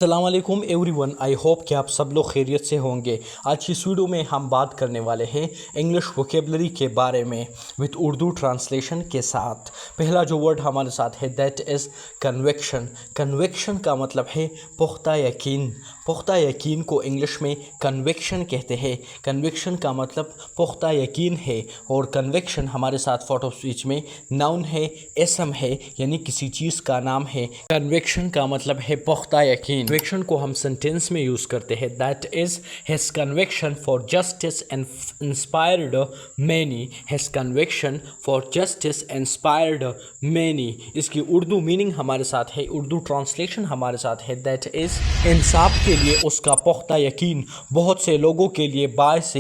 अस्सलाम वालेकुम everyone, I hope कि आप सब लोग खैरियत से होंगे। आज की इस वीडियो में हम बात करने वाले हैं इंग्लिश वोकेबलरी के बारे में विद उर्दू ट्रांसलेशन के साथ। पहला जो वर्ड हमारे साथ है दैट इज़ कन्विक्शन। कन्विक्शन का मतलब है पुख्ता यकीन। पुख्ता यकीन को इंग्लिश में कन्विक्शन कहते हैं। कन्विक्शन का मतलब पुख्ता यकीन है और कन्विक्शन हमारे साथ फोर्ट ऑफ स्पीच में नाउन है, इसम है, यानी किसी चीज़ का नाम है। कन्विक्शन का मतलब है पुख्ता यकीन। कन्विक्शन को हम सेंटेंस में यूज़ करते हैं that is his conviction for justice inspired many. His conviction for justice inspired many. इसकी उर्दू मीनिंग हमारे साथ है, उर्दू ट्रांसलेशन हमारे साथ है दैट इज़ इंसाफ के लिए उसका पुख्ता यकीन बहुत से लोगों के लिए बायस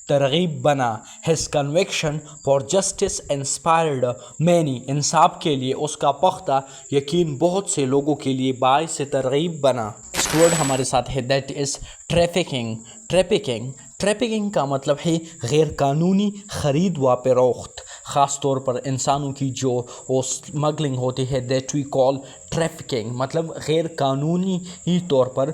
तरगीब बना। His conviction for justice inspired many. इंसाफ के लिए उसका पुख्ता यकीन बहुत से लोगों के लिए बायस तरगीब बना। नेक्स्ट वर्ड हमारे साथ है that is trafficking. Trafficking trafficking का मतलब है गैर कानूनी ख़रीद व फरोख्त। ख़ास तौर पर इंसानों की जो स्मगलिंग होती है दैट वी कॉल ट्रैफिकिंग। मतलब गैर कानूनी ही तौर पर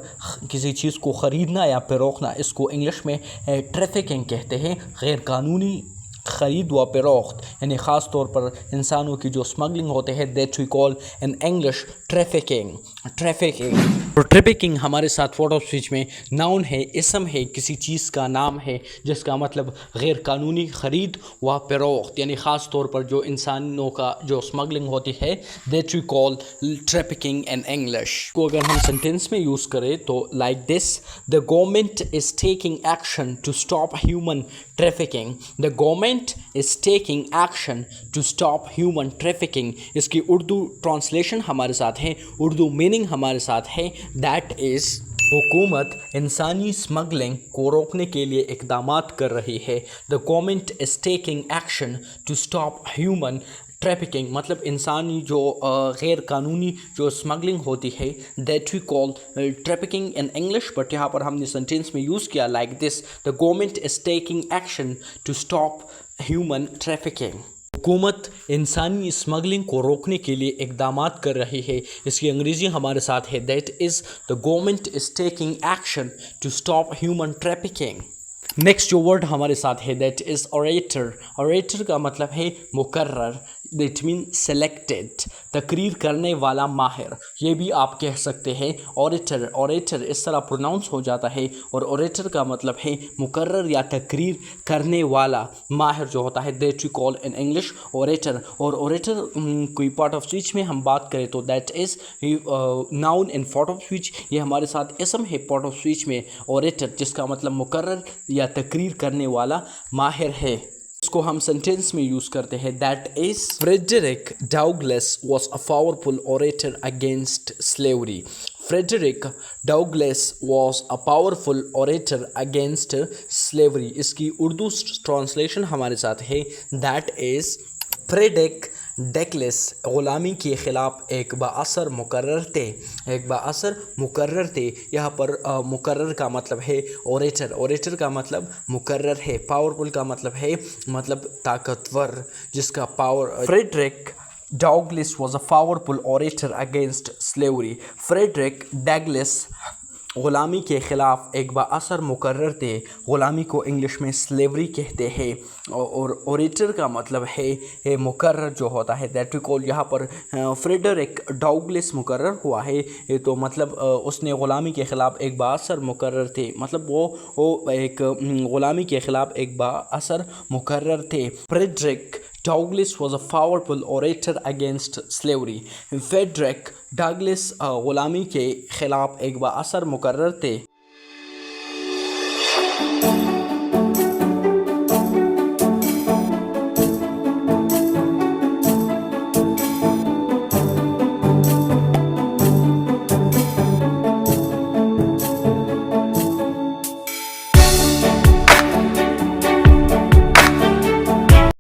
किसी चीज़ को ख़रीदना या फरोखना, इसको इंग्लिश में ट्रैफिकिंग कहते हैं। गैर कानूनी ख़रीद व फरोख्त यानी ख़ास तौर पर इंसानों की जो स्मगलिंग होते हैं that we call in English trafficking. Trafficking और ट्रैफिकिंग हमारे साथ फोर्ट ऑफ स्पीच में नाउन है, इसम है, किसी चीज़ का नाम है जिसका मतलब गैर कानूनी ख़रीद व फरोख्त, यानी ख़ास तौर पर जो इंसानों का जो स्मगलिंग होती है that we call trafficking in English. को अगर हम सेंटेंस में यूज़ करें तो like this, the government is taking action to stop human trafficking. The government is taking action to stop human trafficking। इसकी उर्दू ट्रांसलेशन हमारे साथ है, उर्दू मीनिंग हमारे साथ है दैट इज़ हुकूमत इंसानी स्मगलिंग को रोकने के लिए इक़दामात कर रही है। The government is taking action to stop human trafficking मतलब इंसानी जो गैर कानूनी जो स्मगलिंग होती है that we call trafficking in English, but यहाँ पर हमने सेंटेंस में यूज़ किया like this, the government is taking action to stop human trafficking. हुकूमत इंसानी स्मगलिंग को रोकने के लिए इक़दामात कर रही है। इसकी अंग्रेज़ी हमारे साथ है that is the government is taking action to stop human trafficking. Next जो वर्ड हमारे साथ है दैट इज़ ऑरेटर। ऑरेटर का मतलब है मुकर्रर, दैट मीन सेलेक्टेड, तकरीर करने वाला माहिर, ये भी आप कह सकते हैं ऑरेटर। ऑरेटर इस तरह प्रोनाउंस हो जाता है और ऑरेटर का मतलब है मुकर्रर या तकरीर करने वाला माहिर जो होता है that we call in English orator. और ऑरेटर कोई पार्ट ऑफ स्पीच में हम बात करें तो that is noun in part of speech. ये हमारे साथ इसम है पार्ट ऑफ स्पीच में ऑरेटर, जिसका मतलब मुकर्रर या तकरीर करने वाला माहिर है। इसको हम सेंटेंस में यूज़ करते हैं that is Frederick Douglass was a powerful orator against slavery. Frederick Douglass was a powerful orator against slavery. इसकी उर्दू ट्रांसलेशन हमारे साथ है दैट इज़ फ्रेडरिक डाउगलास ग़ुलामी के ख़िलाफ़ एक बाअसर मुकर्रर थे। एक बाअसर मुकर्रर थे, यहाँ पर मुकर्रर का मतलब है ऑरेटर। ऑरेटर का मतलब मुकर्रर है। पावरफुल का मतलब है मतलब ताकतवर, जिसका power. Frederick Douglass was a powerful orator against slavery. Frederick Douglass ग़ुलामी के ख़िलाफ़ एक बाअसर मुकर्रर थे। ग़ुलामी को इंग्लिश में स्लेवरी कहते हैं और ऑरेटर का मतलब है मुकर्रर जो होता है दैट वी कॉल। यहाँ पर फ्रेडरिक डाउगलास मुकर्रर हुआ है तो मतलब उसने ग़ुलामी के ख़िलाफ़ एक बाअसर मुकर्रर थे, मतलब वो एक ग़ुलामी के ख़िलाफ़ एक बाअसर मुकर्रर थे। Frederick Douglas was a powerful orator against slavery. Frederick Douglass ग़ुलामी के ख़िलाफ़ एक बाअसर मुकर्रर थे।